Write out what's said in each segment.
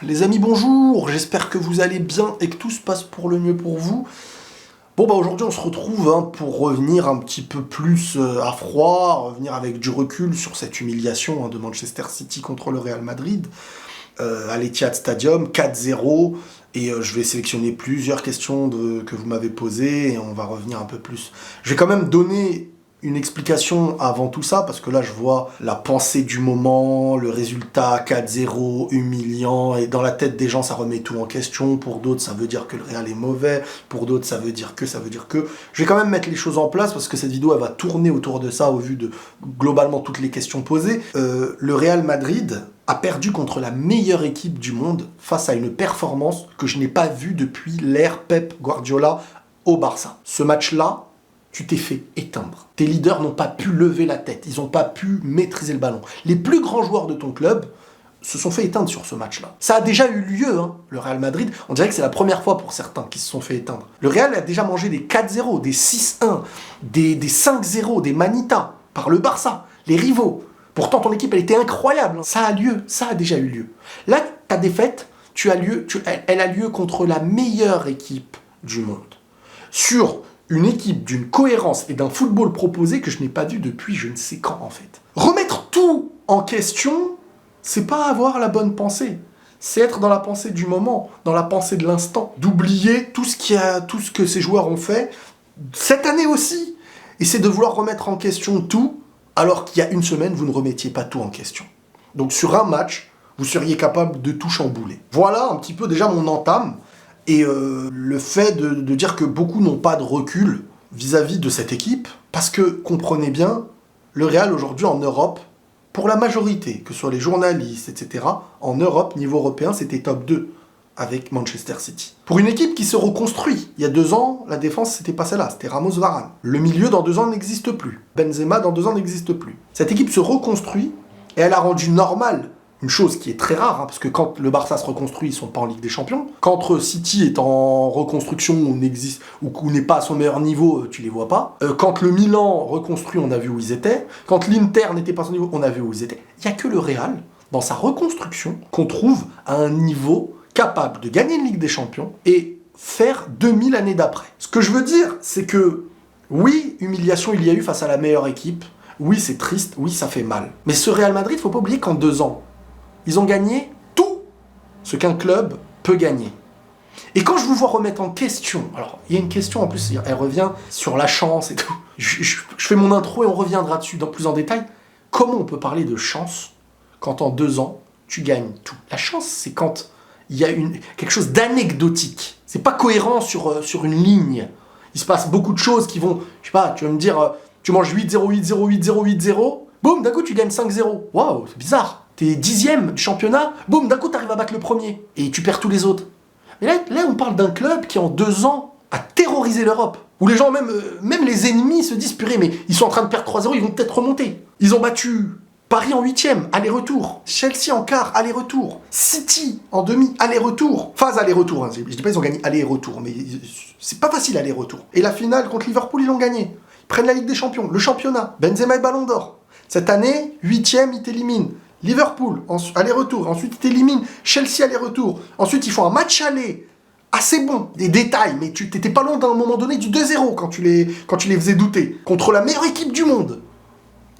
Les amis, bonjour, j'espère que vous allez bien et que tout se passe pour le mieux pour vous. Bon bah aujourd'hui on se retrouve pour revenir un petit peu plus à froid, revenir avec du recul sur cette humiliation de Manchester City contre le Real Madrid à l'Etihad Stadium, 4-0, et je vais sélectionner plusieurs questions que vous m'avez posées et on va revenir un peu plus. Je vais quand même donner une explication avant tout ça, parce que là je vois la pensée du moment, le résultat 4-0, humiliant, et dans la tête des gens ça remet tout en question, pour d'autres ça veut dire que le Real est mauvais, pour d'autres ça veut dire que. Je vais quand même mettre les choses en place, parce que cette vidéo elle va tourner autour de ça, au vu de globalement toutes les questions posées. Le Real Madrid a perdu contre la meilleure équipe du monde, face à une performance que je n'ai pas vue depuis l'ère Pep Guardiola au Barça. Ce match-là, tu t'es fait éteindre. Tes leaders n'ont pas pu lever la tête, ils n'ont pas pu maîtriser le ballon. Les plus grands joueurs de ton club se sont fait éteindre sur ce match-là. Ça a déjà eu lieu, le Real Madrid. On dirait que c'est la première fois pour certains qui se sont fait éteindre. Le Real a déjà mangé des 4-0, des 6-1, des 5-0, des manitas par le Barça, les rivaux. Pourtant, ton équipe, elle était incroyable. Ça a déjà eu lieu. Là, ta défaite, elle a lieu contre la meilleure équipe du monde. Sur une équipe d'une cohérence et d'un football proposé que je n'ai pas vu depuis je ne sais quand, en fait. Remettre tout en question, c'est pas avoir la bonne pensée. C'est être dans la pensée du moment, dans la pensée de l'instant. D'oublier tout ce que ces joueurs ont fait, cette année aussi. Et c'est de vouloir remettre en question tout, alors qu'il y a une semaine, vous ne remettiez pas tout en question. Donc sur un match, vous seriez capable de tout chambouler. Voilà un petit peu déjà mon entame. Et le fait de dire que beaucoup n'ont pas de recul vis-à-vis de cette équipe, parce que, comprenez bien, le Real aujourd'hui en Europe, pour la majorité, que ce soit les journalistes, etc., en Europe, niveau européen, c'était top 2 avec Manchester City. Pour une équipe qui se reconstruit, il y a 2 ans, la défense, c'était pas celle-là, c'était Ramos-Varane. Le milieu, dans 2 ans, n'existe plus. Benzema, dans 2 ans, n'existe plus. Cette équipe se reconstruit, et elle a rendu normal une chose qui est très rare, parce que quand le Barça se reconstruit, ils sont pas en Ligue des Champions. Quand City est en reconstruction, ou n'est pas à son meilleur niveau, tu les vois pas. Quand le Milan reconstruit, on a vu où ils étaient. Quand l'Inter n'était pas à son niveau, on a vu où ils étaient. Il y a que le Real, dans sa reconstruction, qu'on trouve à un niveau capable de gagner une Ligue des Champions et faire 2000 années d'après. Ce que je veux dire, c'est que, oui, humiliation il y a eu face à la meilleure équipe. Oui, c'est triste. Oui, ça fait mal. Mais ce Real Madrid, faut pas oublier qu'en 2 ans, ils ont gagné tout ce qu'un club peut gagner. Et quand je vous vois remettre en question, alors il y a une question en plus, elle revient sur la chance et tout. Je fais mon intro et on reviendra dessus plus en détail. Comment on peut parler de chance quand en 2 ans, tu gagnes tout? La chance, c'est quand il y a quelque chose d'anecdotique. C'est pas cohérent sur une ligne. Il se passe beaucoup de choses qui vont, je sais pas, tu vas me dire, tu manges 8-0, 8-0, 8-0, 8-0, boum, d'un coup tu gagnes 5-0. Waouh, c'est bizarre. T'es 10e du championnat, boum, d'un coup t'arrives à battre le premier, et tu perds tous les autres. Mais là on parle d'un club qui en 2 ans a terrorisé l'Europe, où les gens, même les ennemis se disent, purée, mais ils sont en train de perdre 3-0, ils vont peut-être remonter. Ils ont battu Paris en 8e, aller-retour, Chelsea en quart, aller-retour, City en demi, aller-retour, phase aller-retour, je dis pas ils ont gagné aller-retour, mais c'est pas facile aller-retour. Et la finale contre Liverpool, ils l'ont gagné. Ils prennent la Ligue des Champions, le championnat, Benzema et Ballon d'Or. Cette année, 8e, ils t'éliminent. Liverpool, aller-retour, ensuite ils t'éliminent, Chelsea aller-retour, ensuite ils font un match aller, assez bon, des détails, mais tu t'étais pas loin d'un moment donné du 2-0 quand tu les faisais douter, contre la meilleure équipe du monde.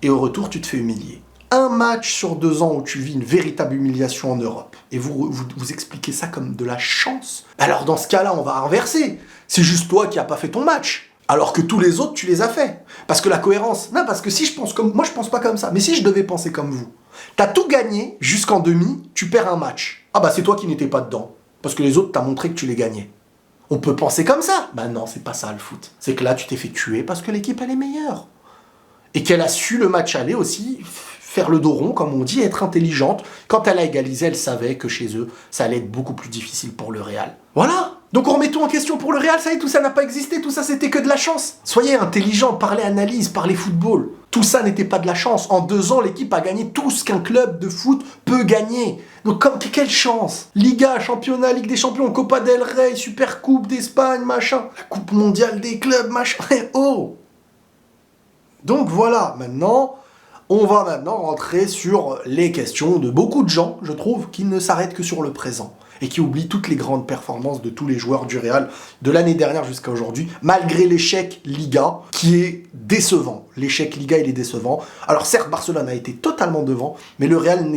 Et au retour, tu te fais humilier. Un match sur 2 ans où tu vis une véritable humiliation en Europe, et vous expliquez ça comme de la chance. Alors dans ce cas-là, on va inverser, c'est juste toi qui n'as pas fait ton match. Alors que tous les autres, tu les as fait. Parce que la cohérence... Non, parce que si je pense comme... Moi, je pense pas comme ça. Mais si je devais penser comme vous, t'as tout gagné jusqu'en demi, tu perds un match. Ah bah c'est toi qui n'étais pas dedans. Parce que les autres, t'as montré que tu les gagnais. On peut penser comme ça. Bah non, c'est pas ça le foot. C'est que là, tu t'es fait tuer parce que l'équipe, elle est meilleure. Et qu'elle a su le match aller aussi, faire le dos rond, comme on dit, être intelligente. Quand elle a égalisé, elle savait que chez eux, ça allait être beaucoup plus difficile pour le Real. Voilà. Donc on remet tout en question pour le Real, ça y est, tout ça n'a pas existé, tout ça c'était que de la chance. Soyez intelligents, parlez analyse, parlez football. Tout ça n'était pas de la chance. En 2 ans, l'équipe a gagné tout ce qu'un club de foot peut gagner. Donc quelle chance. Liga, championnat, Ligue des Champions, Copa del Rey, Super Coupe d'Espagne, machin. La Coupe mondiale des clubs, machin. Oh. Donc voilà, maintenant, On va maintenant rentrer sur les questions de beaucoup de gens, je trouve, qui ne s'arrêtent que sur le présent et qui oublient toutes les grandes performances de tous les joueurs du Real de l'année dernière jusqu'à aujourd'hui, malgré l'échec Liga, qui est décevant. L'échec Liga, il est décevant. Alors certes, Barcelone a été totalement devant, mais le Real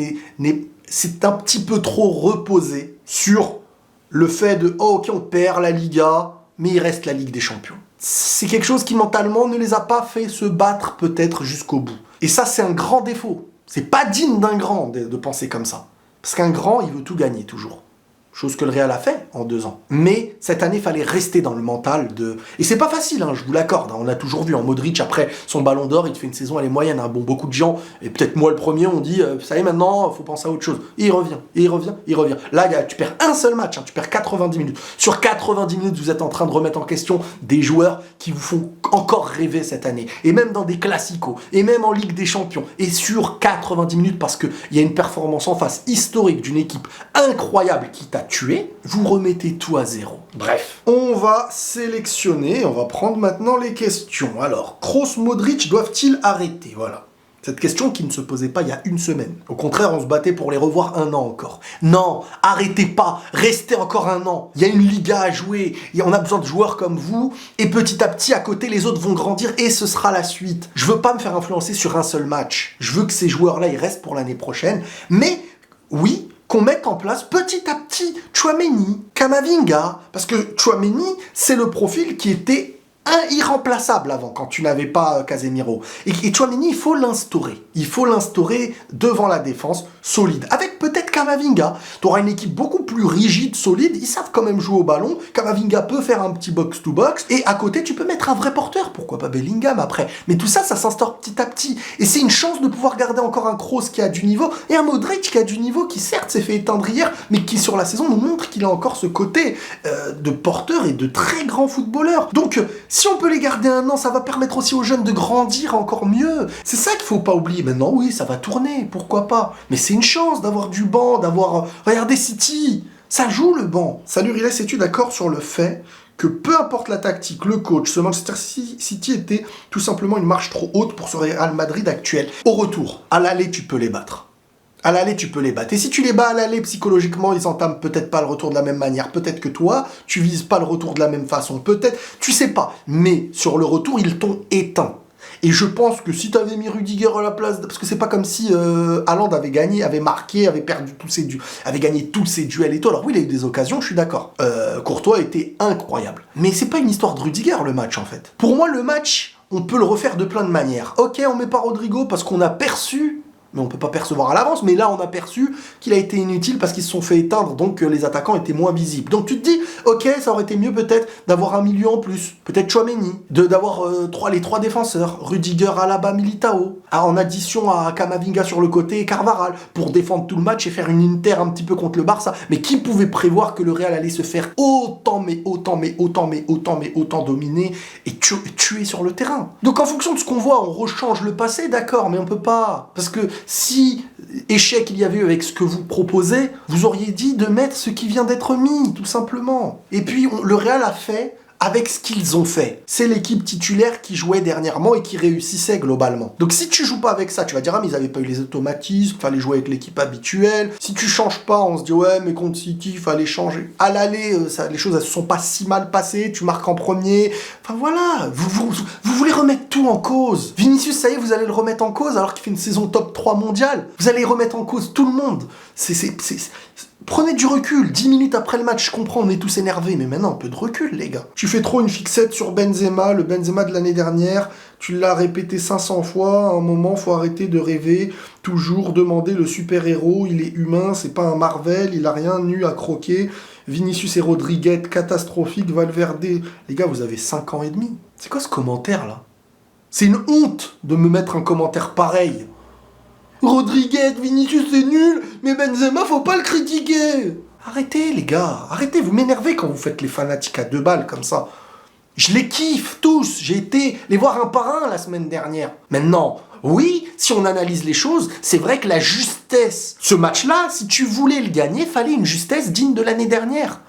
c'est un petit peu trop reposé sur le fait de « Oh, ok, on perd la Liga, mais il reste la Ligue des Champions ». C'est quelque chose qui mentalement ne les a pas fait se battre peut-être jusqu'au bout. Et ça, c'est un grand défaut. C'est pas digne d'un grand de penser comme ça. Parce qu'un grand, il veut tout gagner toujours. Chose que le Real a fait en 2 ans. Mais cette année, il fallait rester dans le mental de... Et c'est pas facile, hein, je vous l'accorde. Hein, on l'a toujours vu. En Modric, après son ballon d'or, il fait une saison, elle est moyenne. Hein. Bon, beaucoup de gens, et peut-être moi le premier, on dit, ça y est, maintenant, il faut penser à autre chose. Et il revient, et il revient, et il revient. Là, gars, tu perds un seul match, hein, tu perds 90 minutes. Sur 90 minutes, vous êtes en train de remettre en question des joueurs qui vous font encore rêver cette année. Et même dans des classicos, et même en Ligue des Champions. Et sur 90 minutes, parce qu'il y a une performance en face historique d'une équipe incroyable qui t'a tué, vous remettez tout à zéro. Bref. On va sélectionner, on va prendre maintenant les questions. Alors, Kroos, Modric doivent-ils arrêter? Voilà. Cette question qui ne se posait pas il y a 1 semaine. Au contraire, on se battait pour les revoir 1 an encore. Non, arrêtez pas, restez encore 1 an. Il y a une Liga à jouer, on a besoin de joueurs comme vous, et petit à petit, à côté, les autres vont grandir, et ce sera la suite. Je veux pas me faire influencer sur un seul match. Je veux que ces joueurs-là, ils restent pour l'année prochaine. Mais, oui, qu'on mette en place petit à petit Tchouaméni, Camavinga, parce que Tchouaméni, c'est le profil qui était irremplaçable avant, quand tu n'avais pas Casemiro. Et Tchouaméni, il faut l'instaurer. Il faut l'instaurer devant la défense, solide. Avec peut-être Camavinga. Tu auras une équipe beaucoup plus rigide, solide. Ils savent quand même jouer au ballon. Camavinga peut faire un petit box-to-box. Et à côté, tu peux mettre un vrai porteur. Pourquoi pas Bellingham après? Mais tout ça, ça s'instaure petit à petit. Et c'est une chance de pouvoir garder encore un Kroos qui a du niveau et un Modric qui a du niveau, qui certes s'est fait éteindre hier, mais qui sur la saison nous montre qu'il a encore ce côté de porteur et de très grand footballeur. Donc, si on peut les garder 1 an, ça va permettre aussi aux jeunes de grandir encore mieux. C'est ça qu'il faut pas oublier. Maintenant, oui, ça va tourner, pourquoi pas. Mais c'est une chance d'avoir du banc, d'avoir... Regardez City, ça joue le banc. Salut Riles, es-tu d'accord sur le fait que peu importe la tactique, le coach, ce Manchester City était tout simplement une marche trop haute pour ce Real Madrid actuel? Au retour, à l'aller, tu peux les battre. À l'aller, tu peux les battre. Et si tu les bats à l'aller, psychologiquement, ils entament peut-être pas le retour de la même manière. Peut-être que toi, tu vises pas le retour de la même façon. Peut-être, tu sais pas. Mais sur le retour, ils t'ont éteint. Et je pense que si tu avais mis Rudiger à la place... Parce que c'est pas comme si Haaland avait gagné, avait marqué, avait perdu avait gagné tous ses duels et tout. Alors oui, il a eu des occasions, je suis d'accord. Courtois était incroyable. Mais c'est pas une histoire de Rudiger, le match, en fait. Pour moi, le match, on peut le refaire de plein de manières. Ok, on met pas Rodrigo parce qu'on a perçu... mais on peut pas percevoir à l'avance, mais là on a perçu qu'il a été inutile parce qu'ils se sont fait éteindre, donc les attaquants étaient moins visibles. Donc tu te dis, ok, ça aurait été mieux peut-être d'avoir un milieu en plus, peut-être Tchouaméni, d'avoir les 3 défenseurs, Rudiger, Alaba, Militao, en addition à Camavinga sur le côté et Carvajal, pour défendre tout le match et faire une Inter un petit peu contre le Barça. Mais qui pouvait prévoir que le Real allait se faire autant dominer et tuer sur le terrain? Donc en fonction de ce qu'on voit, on rechange le passé, d'accord, mais on peut pas, parce que si échec il y avait eu avec ce que vous proposez, vous auriez dit de mettre ce qui vient d'être mis, tout simplement. Et puis le Real a fait avec ce qu'ils ont fait. C'est l'équipe titulaire qui jouait dernièrement et qui réussissait globalement. Donc si tu joues pas avec ça, tu vas dire, ah mais ils avaient pas eu les automatismes, fallait jouer avec l'équipe habituelle. Si tu changes pas, on se dit, ouais mais contre City, fallait changer. À l'aller, les choses elles se sont pas si mal passées, tu marques en premier. Enfin voilà, vous voulez remettre tout en cause. Vinicius, ça y est, vous allez le remettre en cause alors qu'il fait une saison top 3 mondiale. Vous allez remettre en cause tout le monde. Prenez du recul, 10 minutes après le match, je comprends, on est tous énervés, mais maintenant un peu de recul, les gars. Tu fais trop une fixette sur Benzema, le Benzema de l'année dernière, tu l'as répété 500 fois, à un moment, faut arrêter de rêver, toujours demander le super-héros, il est humain, c'est pas un Marvel, il a rien nu à croquer. Vinicius et Rodriguez, catastrophique, Valverde, les gars, vous avez 5 ans et demi. C'est quoi ce commentaire, là? C'est une honte de me mettre un commentaire pareil. Rodriguez, Vinicius c'est nul, mais Benzema faut pas le critiquer. Arrêtez les gars, arrêtez, vous m'énervez quand vous faites les fanatiques à 2 balles comme ça. Je les kiffe tous, j'ai été les voir un par un la semaine dernière. Maintenant, oui, si on analyse les choses, c'est vrai que la justesse, ce match-là, si tu voulais le gagner, fallait une justesse digne de l'année dernière.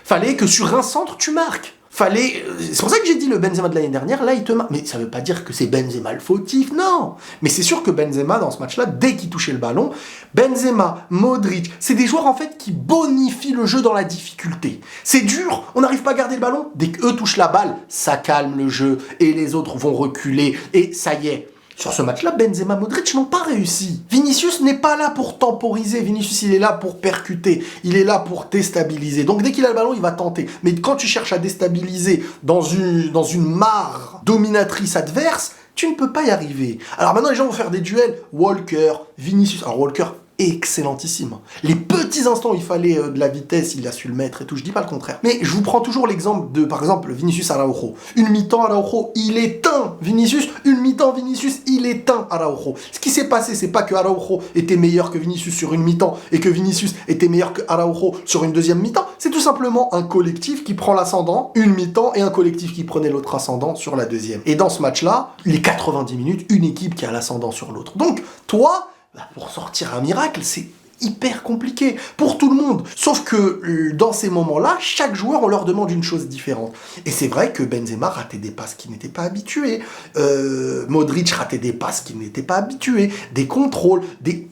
Fallait que sur un centre tu marques. C'est pour ça que j'ai dit le Benzema de l'année dernière, là il te marque. Mais ça veut pas dire que c'est Benzema le fautif, non. Mais c'est sûr que Benzema dans ce match-là, dès qu'il touchait le ballon, Benzema, Modric, c'est des joueurs en fait qui bonifient le jeu dans la difficulté. C'est dur, on n'arrive pas à garder le ballon. Dès qu'eux touchent la balle, ça calme le jeu et les autres vont reculer et ça y est. Sur ce match-là, Benzema, Modric n'ont pas réussi. Vinicius n'est pas là pour temporiser. Vinicius, il est là pour percuter. Il est là pour déstabiliser. Donc, dès qu'il a le ballon, il va tenter. Mais quand tu cherches à déstabiliser dans une mare dominatrice adverse, tu ne peux pas y arriver. Alors maintenant, les gens vont faire des duels. Walker, Vinicius. Alors, Walker, excellentissime. Les petits instants où il fallait de la vitesse, il a su le mettre et tout, je dis pas le contraire. Mais je vous prends toujours l'exemple de, par exemple, Vinicius Araujo. Une mi-temps Araujo, il éteint Vinicius. Une mi-temps Vinicius, il éteint Araujo. Ce qui s'est passé, c'est pas que Araujo était meilleur que Vinicius sur une mi-temps et que Vinicius était meilleur que Araujo sur une deuxième mi-temps. C'est tout simplement un collectif qui prend l'ascendant une mi-temps et un collectif qui prenait l'autre ascendant sur la deuxième. Et dans ce match-là, les 90 minutes, une équipe qui a l'ascendant sur l'autre. Donc, toi, pour sortir un miracle, c'est hyper compliqué pour tout le monde. Sauf que dans ces moments-là, chaque joueur, on leur demande une chose différente. Et c'est vrai que Benzema ratait des passes qu'il n'était pas habitué. Modric ratait des passes qu'il n'était pas habitué. Des contrôles,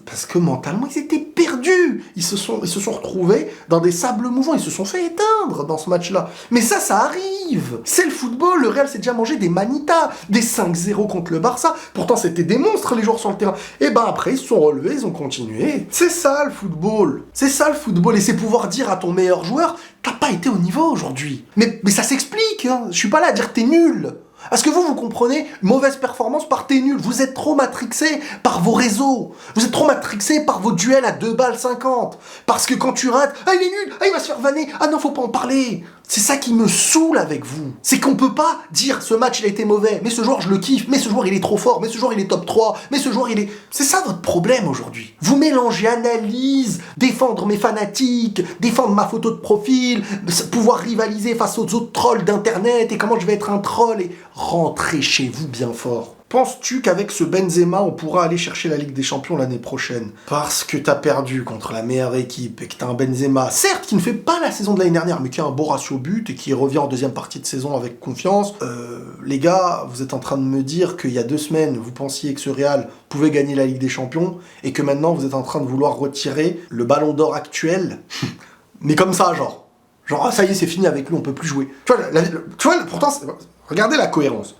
parce que mentalement, ils étaient perdus. Ils se sont retrouvés dans des sables mouvants. Ils se sont fait éteindre dans ce match-là. Mais ça arrive. C'est le football. Le Real s'est déjà mangé des manitas, des 5-0 contre le Barça. Pourtant, c'était des monstres, les joueurs sur le terrain. Et ben après, ils se sont relevés, ils ont continué. C'est ça le football. C'est ça le football. Et c'est pouvoir dire à ton meilleur joueur, t'as pas été au niveau aujourd'hui. Mais ça s'explique, hein. Je suis pas là à dire t'es nul. Parce que vous comprenez, mauvaise performance par t'es nul. Vous êtes trop matrixé par vos réseaux. Vous êtes trop matrixé par vos duels à 2 balles 50. Parce que quand tu rates, ah il est nul, ah il va se faire vanner, ah non faut pas en parler. C'est ça qui me saoule avec vous. C'est qu'on peut pas dire ce match il a été mauvais, mais ce joueur je le kiffe, mais ce joueur il est trop fort, mais ce joueur il est top 3, mais ce joueur il est... C'est ça votre problème aujourd'hui. Vous mélangez analyse, défendre mes fanatiques, défendre ma photo de profil, pouvoir rivaliser face aux autres trolls d'internet et comment je vais être un troll et rentrer chez vous bien fort. Penses-tu qu'avec ce Benzema, on pourra aller chercher la Ligue des Champions l'année prochaine? Parce que t'as perdu contre la meilleure équipe et que t'as un Benzema, certes, qui ne fait pas la saison de l'année dernière, mais qui a un bon ratio but et qui revient en deuxième partie de saison avec confiance. Les gars, vous êtes en train de me dire qu'il y a 2 semaines, vous pensiez que ce Real pouvait gagner la Ligue des Champions et que maintenant, vous êtes en train de vouloir retirer le ballon d'or actuel. Mais comme ça, genre, ça y est, c'est fini avec lui, on peut plus jouer. Tu vois, pourtant, regardez la cohérence.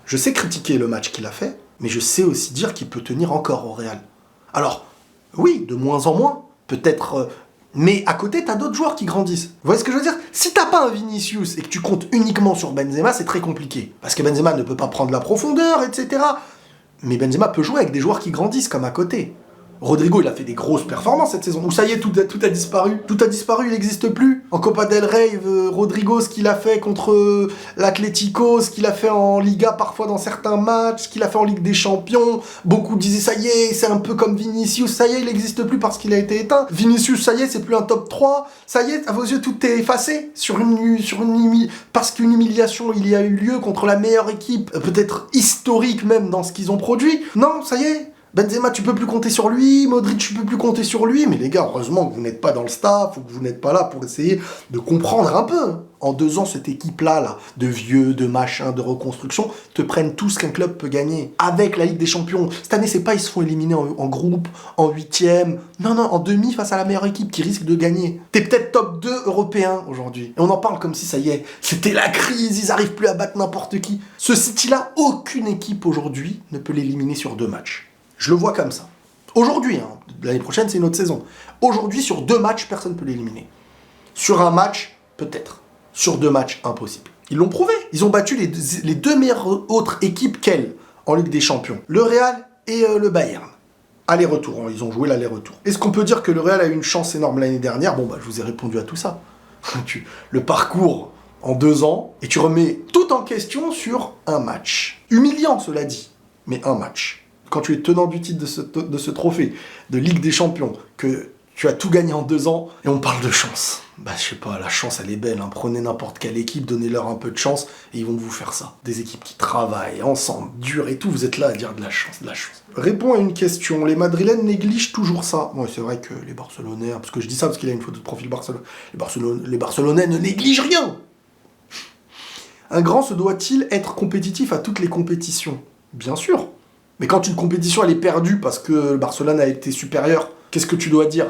Je sais critiquer le match qu'il a fait, mais je sais aussi dire qu'il peut tenir encore au Real. Alors, oui, de moins en moins, peut-être... mais à côté, t'as d'autres joueurs qui grandissent. Vous voyez ce que je veux dire? Si t'as pas un Vinicius et que tu comptes uniquement sur Benzema, c'est très compliqué. Parce que Benzema ne peut pas prendre la profondeur, etc. Mais Benzema peut jouer avec des joueurs qui grandissent comme à côté. Rodrigo, il a fait des grosses performances cette saison. Ou ça y est, tout a disparu. Tout a disparu, il n'existe plus. En Copa del Rey, Rodrigo, ce qu'il a fait contre l'Atlético, ce qu'il a fait en Liga parfois dans certains matchs, ce qu'il a fait en Ligue des Champions. Beaucoup disaient, ça y est, c'est un peu comme Vinicius, ça y est, il n'existe plus parce qu'il a été éteint. Vinicius, ça y est, c'est plus un top 3. Ça y est, à vos yeux, tout est effacé parce qu'une humiliation, il y a eu lieu contre la meilleure équipe, peut-être historique même dans ce qu'ils ont produit. Non, ça y est. Benzema, tu peux plus compter sur lui, Modric, tu peux plus compter sur lui, mais les gars, heureusement que vous n'êtes pas dans le staff, ou que vous n'êtes pas là pour essayer de comprendre un peu. En 2 ans, cette équipe-là, de vieux, de machin, de reconstruction, te prennent tout ce qu'un club peut gagner. Avec la Ligue des Champions. Cette année, c'est pas ils se font éliminer en groupe, en 8e. Non, en demi face à la meilleure équipe qui risque de gagner. T'es peut-être top 2 européen aujourd'hui. Et on en parle comme si ça y est, c'était la crise, ils arrivent plus à battre n'importe qui. Ce City-là, aucune équipe aujourd'hui ne peut l'éliminer sur 2 matchs. Je le vois comme ça. Aujourd'hui, l'année prochaine, c'est une autre saison. Aujourd'hui, sur 2 matchs, personne ne peut l'éliminer. Sur un match, peut-être. Sur 2 matchs, impossible. Ils l'ont prouvé. Ils ont battu les 2 meilleures autres équipes qu'elles en Ligue des Champions. Le Real et le Bayern. Aller-retour, ils ont joué l'aller-retour. Est-ce qu'on peut dire que le Real a eu une chance énorme l'année dernière? Bon, je vous ai répondu à tout ça. Le parcours en 2 ans, et tu remets tout en question sur un match. Humiliant, cela dit, mais un match. Quand tu es tenant du titre de ce trophée de Ligue des Champions, que tu as tout gagné en 2 ans, et on parle de chance. Je sais pas, la chance elle est belle, hein. Prenez n'importe quelle équipe, donnez-leur un peu de chance, et ils vont vous faire ça. Des équipes qui travaillent ensemble, dur et tout, vous êtes là à dire de la chance, de la chance. Réponds à une question, les Madrilènes négligent toujours ça. Ouais, c'est vrai que les Barcelonais, parce que je dis ça parce qu'il a une photo de profil Barcelone, les Barcelonais ne négligent rien. Un grand se doit-il être compétitif à toutes les compétitions? Bien sûr. Mais quand une compétition elle est perdue parce que Barcelone a été supérieur, qu'est-ce que tu dois dire?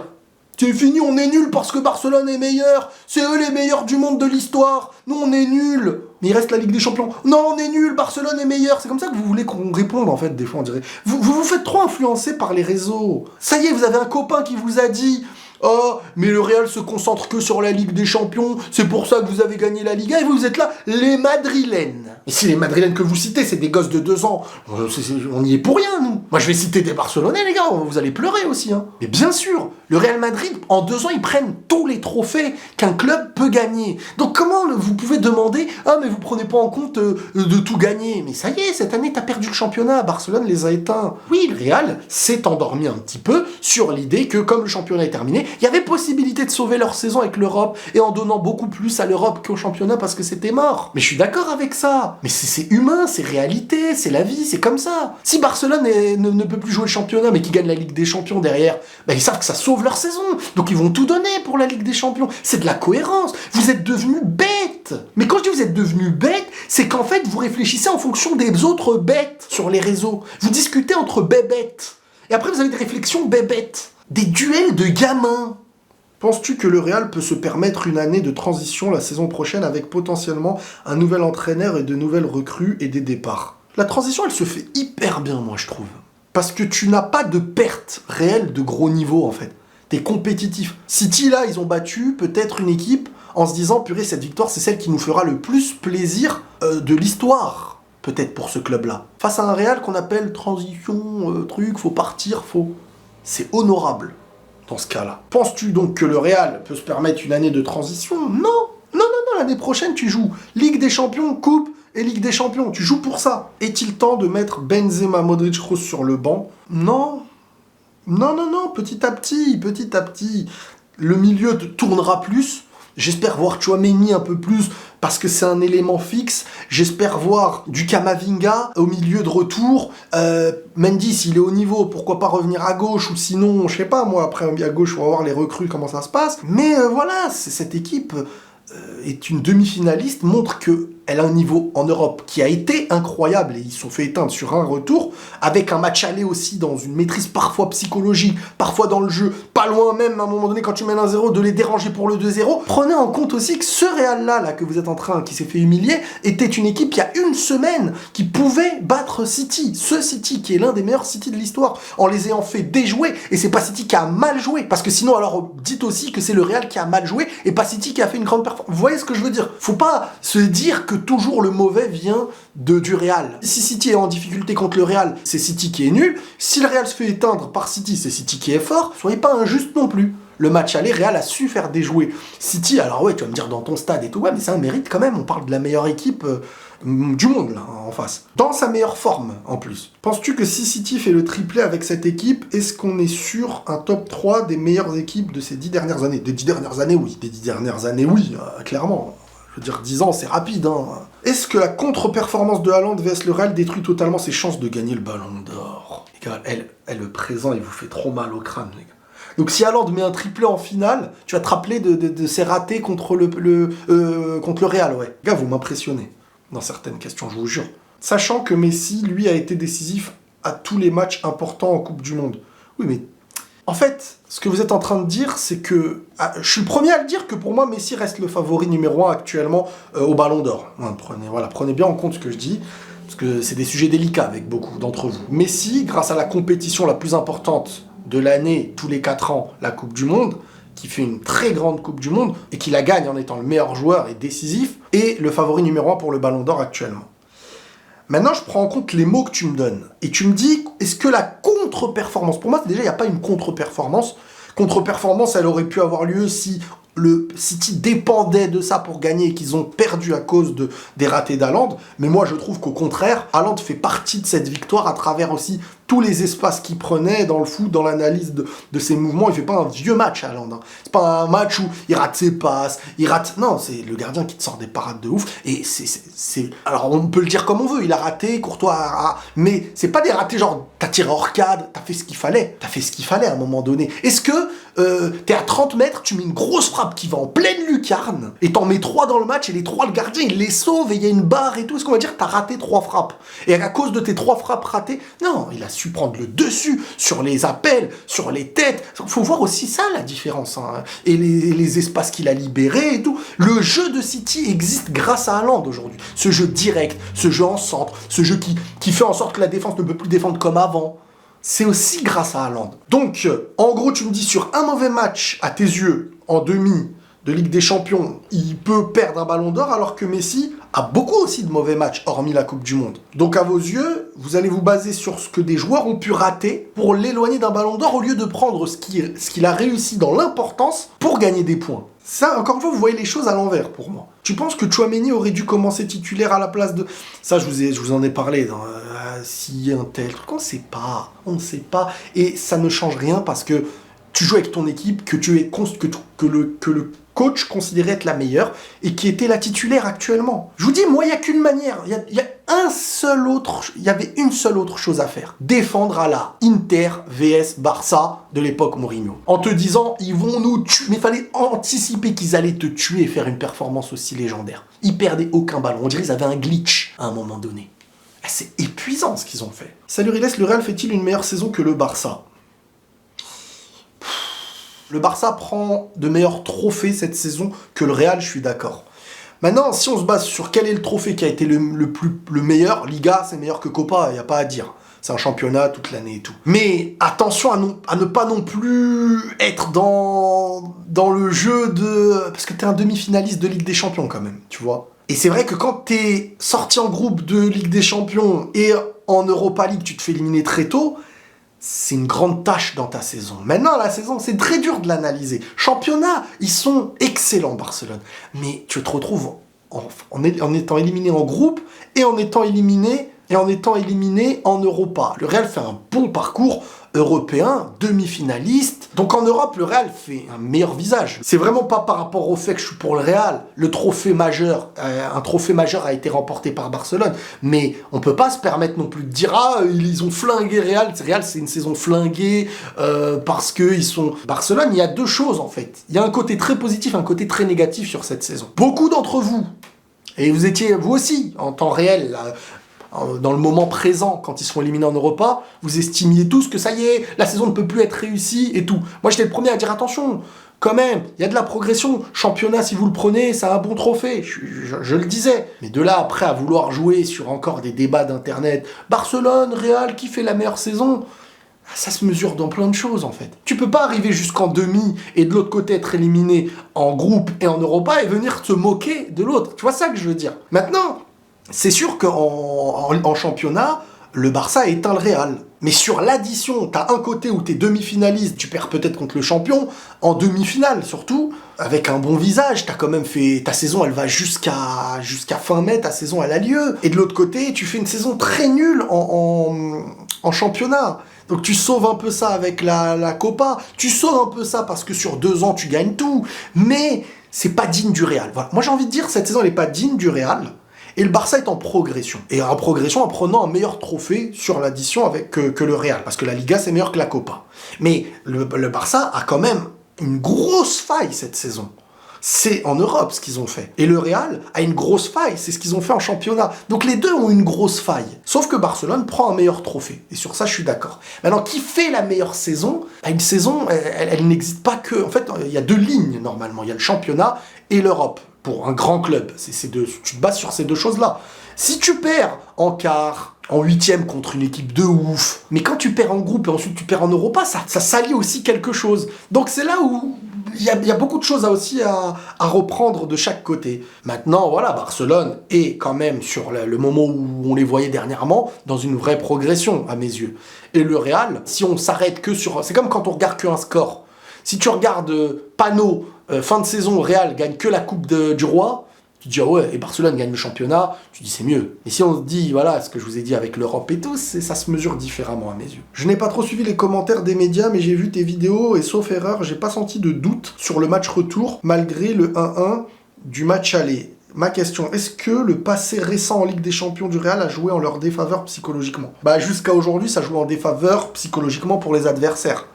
C'est fini, on est nul parce que Barcelone est meilleur. C'est eux les meilleurs du monde de l'histoire. Nous, on est nuls. Mais il reste la Ligue des Champions. Non, on est nuls, Barcelone est meilleur. C'est comme ça que vous voulez qu'on réponde, en fait, des fois, on dirait. Vous faites trop influencer par les réseaux. Ça y est, vous avez un copain qui vous a dit... Oh, mais le Real se concentre que sur la Ligue des Champions, c'est pour ça que vous avez gagné la Liga, et vous êtes là, les Madrilènes. Et si les Madrilènes que vous citez, c'est des gosses de 2 ans, on y est pour rien, nous. Moi, je vais citer des Barcelonais, les gars, vous allez pleurer aussi, hein. Mais bien sûr, le Real Madrid, en 2 ans, ils prennent tous les trophées qu'un club peut gagner. Donc comment vous pouvez demander, ah, mais vous prenez pas en compte de tout gagner? Mais ça y est, cette année, t'as perdu le championnat, Barcelone les a éteints. Oui, le Real s'est endormi un petit peu sur l'idée que, comme le championnat est terminé, il y avait possibilité de sauver leur saison avec l'Europe et en donnant beaucoup plus à l'Europe qu'au championnat parce que c'était mort. Mais je suis d'accord avec ça. Mais c'est humain, c'est réalité, c'est la vie, c'est comme ça. Si Barcelone ne peut plus jouer le championnat mais qu'ils gagnent la Ligue des Champions derrière, bah ils savent que ça sauve leur saison. Donc ils vont tout donner pour la Ligue des Champions. C'est de la cohérence. Vous êtes devenus bêtes. Mais quand je dis vous êtes devenus bêtes, c'est qu'en fait vous réfléchissez en fonction des autres bêtes sur les réseaux. Vous discutez entre bébêtes. Et après vous avez des réflexions bébêtes. Des duels de gamins. Penses-tu que le Real peut se permettre une année de transition la saison prochaine avec potentiellement un nouvel entraîneur et de nouvelles recrues et des départs? La transition, elle se fait hyper bien, moi, je trouve. Parce que tu n'as pas de perte réelle de gros niveau, en fait. T'es compétitif. City, là, ils ont battu peut-être une équipe en se disant, purée, cette victoire, c'est celle qui nous fera le plus plaisir de l'histoire, peut-être, pour ce club-là. Face à un Real qu'on appelle transition, faut partir, C'est honorable. Dans ce cas-là. Penses-tu donc que le Real peut se permettre une année de transition? Non. L'année prochaine, tu joues Ligue des Champions, Coupe et Ligue des Champions. Tu joues pour ça. Est-il temps de mettre Benzema, Modric, Kroos sur le banc? Non, petit à petit. Le milieu tournera plus. J'espère voir Tchouaméni un peu plus parce que c'est un élément fixe. J'espère voir du Camavinga au milieu de retour. Mendy, s'il est au niveau, pourquoi pas revenir à gauche ou sinon, je sais pas, moi, après à gauche, on va voir les recrues, comment ça se passe. Mais voilà, cette équipe est une demi-finaliste, montre qu'elle a un niveau en Europe qui a été incroyable et ils se sont fait éteindre sur un retour, avec un match aller aussi dans une maîtrise parfois psychologique, parfois dans le jeu, pas loin même à un moment donné quand tu mènes 1-0 de les déranger pour le 2-0. Prenez en compte aussi que ce Real-là que vous êtes en train, qui s'est fait humilier, était une équipe il y a une semaine qui pouvait battre City. Ce City qui est l'un des meilleurs City de l'histoire en les ayant fait déjouer, et c'est pas City qui a mal joué, parce que sinon alors dites aussi que c'est le Real qui a mal joué et pas City qui a fait une grande performance. Vous voyez ce que je veux dire? Faut pas se dire que toujours le mauvais vient du Real. Si City est en difficulté contre le Real, c'est City qui est nul. Si le Real se fait éteindre par City, c'est City qui est fort. Soyez pas injuste non plus. Le match aller, Real a su faire déjouer City. Alors ouais, tu vas me dire dans ton stade et tout, ouais, mais c'est un mérite quand même. On parle de la meilleure équipe du monde, là, en face. Dans sa meilleure forme, en plus. Penses-tu que si City fait le triplé avec cette équipe, est-ce qu'on est sur un top 3 des meilleures équipes de ces 10 dernières années? Des 10 dernières années, oui. Des 10 dernières années, oui, clairement. Je veux dire, 10 ans, c'est rapide, hein. Est-ce que la contre-performance de Haaland vs le Real détruit totalement ses chances de gagner le Ballon d'Or? Les gars, le présent, il vous fait trop mal au crâne, les gars. Donc si Haaland met un triplé en finale, tu vas te rappeler de ses ratés contre le Real, ouais. Les gars, vous m'impressionnez dans certaines questions, je vous jure. Sachant que Messi, lui, a été décisif à tous les matchs importants en Coupe du Monde. Oui, mais en fait, ce que vous êtes en train de dire, c'est que... je suis le premier à le dire que pour moi, Messi reste le favori numéro 1 actuellement au Ballon d'Or. Prenez bien en compte ce que je dis, parce que c'est des sujets délicats avec beaucoup d'entre vous. Messi, grâce à la compétition la plus importante de l'année, tous les 4 ans, la Coupe du Monde, qui fait une très grande Coupe du Monde, et qui la gagne en étant le meilleur joueur et décisif, est le favori numéro 1 pour le Ballon d'Or actuellement. Maintenant, je prends en compte les mots que tu me donnes. Et tu me dis, est-ce que la contre-performance... Pour moi, déjà, il n'y a pas une contre-performance. Contre-performance, elle aurait pu avoir lieu si le City dépendait de ça pour gagner et qu'ils ont perdu à cause des ratés d'Haaland. Mais moi, je trouve qu'au contraire, Haaland fait partie de cette victoire à travers aussi tous les espaces qu'il prenait dans le foot, dans l'analyse de ses mouvements. Il fait pas un vieux match, Haaland. Hein. C'est pas un match où il rate ses passes, Non, c'est le gardien qui te sort des parades de ouf. Et c'est... Alors, on peut le dire comme on veut. Il a raté, Courtois mais c'est pas des ratés genre, t'as tiré hors cadre, t'as fait ce qu'il fallait. T'as fait ce qu'il fallait à un moment donné. Est-ce que t'es à 30 mètres, tu mets une grosse frappe qui va en pleine lucarnes et t'en mets 3 dans le match et les 3 le gardien il les sauve et il y a une barre et tout. Est-ce qu'on va dire que t'as raté 3 frappes? Et à cause de tes 3 frappes ratées, non, il a su prendre le dessus sur les appels, sur les têtes. Faut voir aussi ça la différence. Hein. Et les espaces qu'il a libérés et tout. Le jeu de City existe grâce à Haaland aujourd'hui. Ce jeu direct, ce jeu en centre, ce jeu qui fait en sorte que la défense ne peut plus défendre comme avant. C'est aussi grâce à Haaland. Donc, en gros, tu me dis sur un mauvais match, à tes yeux, en demi de Ligue des Champions, il peut perdre un ballon d'or alors que Messi a beaucoup aussi de mauvais matchs, hormis la Coupe du Monde. Donc, à vos yeux, vous allez vous baser sur ce que des joueurs ont pu rater pour l'éloigner d'un ballon d'or au lieu de prendre ce qu'il a réussi dans l'importance pour gagner des points. Ça, encore une fois, vous voyez les choses à l'envers pour moi. Tu penses que Tchouaméni aurait dû commencer titulaire à la place de... Ça, je vous en ai parlé dans... si un tel truc, on ne sait pas. Et ça ne change rien parce que tu joues avec ton équipe que le coach considérait être la meilleure et qui était la titulaire actuellement. Je vous dis, moi, il n'y a qu'une manière. Il y avait une seule autre chose à faire. Défendre à la Inter vs Barça de l'époque Mourinho. En te disant, ils vont nous tuer. Mais il fallait anticiper qu'ils allaient te tuer et faire une performance aussi légendaire. Ils perdaient aucun ballon. On dirait qu'ils avaient un glitch à un moment donné. C'est épuisant ce qu'ils ont fait. Salut Riles, le Real fait-il une meilleure saison que le Barça? Le Barça prend de meilleurs trophées cette saison que le Real, je suis d'accord. Maintenant, si on se base sur quel est le trophée qui a été le meilleur, Liga, c'est meilleur que Copa, il n'y a pas à dire. C'est un championnat toute l'année et tout. Mais attention à ne pas non plus être dans le jeu de... Parce que t'es un demi-finaliste de Ligue des Champions quand même, tu vois. Et c'est vrai que quand t'es sorti en groupe de Ligue des Champions et en Europa League, tu te fais éliminer très tôt, c'est une grande tâche dans ta saison. Maintenant, la saison, c'est très dur de l'analyser. Championnat, ils sont excellents, Barcelone. Mais tu te retrouves en étant éliminé en groupe et en étant éliminé en Europa. Le Real fait un bon parcours européen, demi-finaliste. Donc en Europe, le Real fait un meilleur visage. C'est vraiment pas par rapport au fait que je suis pour le Real. Le trophée majeur, un trophée majeur a été remporté par Barcelone. Mais on peut pas se permettre non plus de dire « Ah, ils ont flingué Real. Real, c'est une saison flinguée parce qu'ils sont... » Barcelone, il y a deux choses en fait. Il y a un côté très positif, un côté très négatif sur cette saison. Beaucoup d'entre vous, et vous étiez vous aussi en temps réel... Là, dans le moment présent, quand ils seront éliminés en Europa, vous estimiez tous que ça y est, la saison ne peut plus être réussie et tout. Moi, j'étais le premier à dire attention, quand même, il y a de la progression. Championnat, si vous le prenez, c'est un bon trophée. Je le disais. Mais de là, après, à vouloir jouer sur encore des débats d'internet, Barcelone, Real, qui fait la meilleure saison? Ça se mesure dans plein de choses, en fait. Tu peux pas arriver jusqu'en demi et de l'autre côté être éliminé en groupe et en Europa et venir te moquer de l'autre. Tu vois ça que je veux dire? Maintenant, c'est sûr qu'en championnat, le Barça a éteint le Real. Mais sur l'addition, t'as un côté où t'es demi-finaliste, tu perds peut-être contre le champion, en demi-finale surtout, avec un bon visage, t'as quand même fait... Ta saison, elle va jusqu'à fin mai, ta saison, elle a lieu. Et de l'autre côté, tu fais une saison très nulle en championnat. Donc tu sauves un peu ça avec la Copa, tu sauves un peu ça parce que sur 2 ans, tu gagnes tout. Mais c'est pas digne du Real. Voilà. Moi, j'ai envie de dire, cette saison, elle est pas digne du Real. Et le Barça est en progression. Et en progression en prenant un meilleur trophée sur l'addition que le Real. Parce que la Liga, c'est meilleur que la Copa. Mais le Barça a quand même une grosse faille cette saison. C'est en Europe ce qu'ils ont fait. Et le Real a une grosse faille, c'est ce qu'ils ont fait en championnat. Donc les deux ont une grosse faille. Sauf que Barcelone prend un meilleur trophée. Et sur ça, je suis d'accord. Maintenant, qui fait la meilleure saison? Une saison, elle n'existe pas que... En fait, il y a 2 lignes normalement. Il y a le championnat et l'Europe. Pour un grand club, tu te bases sur ces 2 choses-là. Si tu perds en quart, en 8e contre une équipe de ouf, mais quand tu perds en groupe et ensuite tu perds en Europa, ça s'allie aussi quelque chose. Donc c'est là où il y a beaucoup de choses à reprendre de chaque côté. Maintenant, voilà, Barcelone est quand même sur le moment où on les voyait dernièrement, dans une vraie progression à mes yeux. Et le Real, si on s'arrête que sur... C'est comme quand on regarde qu'un score. Si tu regardes panneau, fin de saison, Real gagne que la Coupe du Roi, tu te dis, ah ouais, et Barcelone gagne le championnat, tu dis, c'est mieux. Mais si on se dit, voilà, ce que je vous ai dit avec l'Europe et tout, ça se mesure différemment à mes yeux. Je n'ai pas trop suivi les commentaires des médias, mais j'ai vu tes vidéos, et sauf erreur, j'ai pas senti de doute sur le match retour, malgré le 1-1 du match aller. Ma question, est-ce que le passé récent en Ligue des Champions du Real a joué en leur défaveur psychologiquement? Jusqu'à aujourd'hui, ça joue en défaveur psychologiquement pour les adversaires.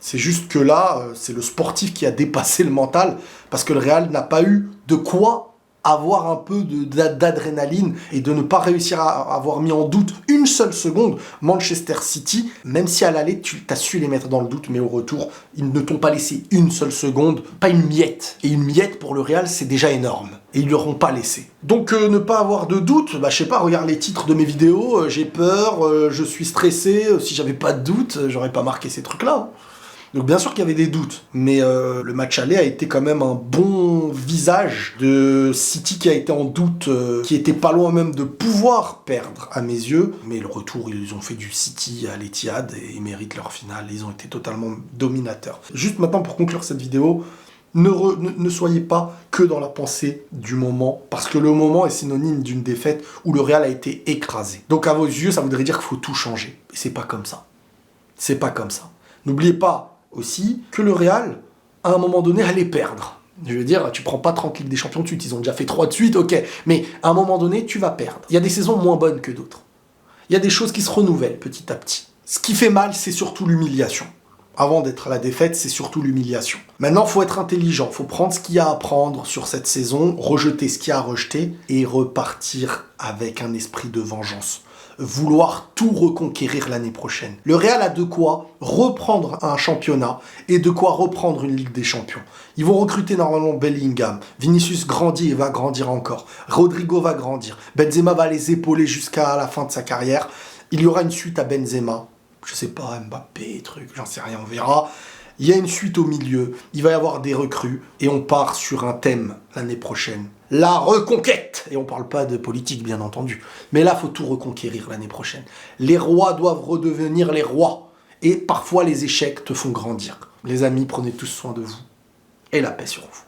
C'est juste que là, c'est le sportif qui a dépassé le mental, parce que le Real n'a pas eu de quoi avoir un peu d'adrénaline et de ne pas réussir à avoir mis en doute une seule seconde Manchester City, même si à l'aller tu as su les mettre dans le doute, mais au retour ils ne t'ont pas laissé une seule seconde, pas une miette, et une miette pour le Real c'est déjà énorme, et ils ne l'auront pas laissé. Donc ne pas avoir de doute, bah je sais pas, regarde les titres de mes vidéos, j'ai peur, je suis stressé, si j'avais pas de doute, j'aurais pas marqué ces trucs là. Donc bien sûr qu'il y avait des doutes, mais le match aller a été quand même un bon visage de City qui a été en doute, qui était pas loin même de pouvoir perdre à mes yeux. Mais le retour, ils ont fait du City à l'Etihad et ils méritent leur finale, ils ont été totalement dominateurs. Juste maintenant pour conclure cette vidéo, ne soyez pas que dans la pensée du moment, parce que le moment est synonyme d'une défaite où le Real a été écrasé. Donc à vos yeux, ça voudrait dire qu'il faut tout changer. Et c'est pas comme ça. C'est pas comme ça. N'oubliez pas aussi que le Real, à un moment donné, allait perdre. Je veux dire, tu prends pas 30 Ligues des Champions de suite, ils ont déjà fait 3 de suite, ok, mais à un moment donné, tu vas perdre. Il y a des saisons moins bonnes que d'autres. Il y a des choses qui se renouvellent petit à petit. Ce qui fait mal, c'est surtout l'humiliation. Avant d'être à la défaite, c'est surtout l'humiliation. Maintenant, il faut être intelligent, il faut prendre ce qu'il y a à prendre sur cette saison, rejeter ce qu'il y a à rejeter, et repartir avec un esprit de vengeance. Vouloir tout reconquérir l'année prochaine. Le Real a de quoi reprendre un championnat et de quoi reprendre une Ligue des Champions. Ils vont recruter normalement Bellingham. Vinicius grandit et va grandir encore. Rodrigo va grandir. Benzema va les épauler jusqu'à la fin de sa carrière. Il y aura une suite à Benzema. Je sais pas, Mbappé, truc, j'en sais rien, on verra. Il y a une suite au milieu, il va y avoir des recrues, et on part sur un thème l'année prochaine. La reconquête. Et on parle pas de politique, bien entendu. Mais là, il faut tout reconquérir l'année prochaine. Les rois doivent redevenir les rois. Et parfois, les échecs te font grandir. Les amis, prenez tous soin de vous. Et la paix sur vous.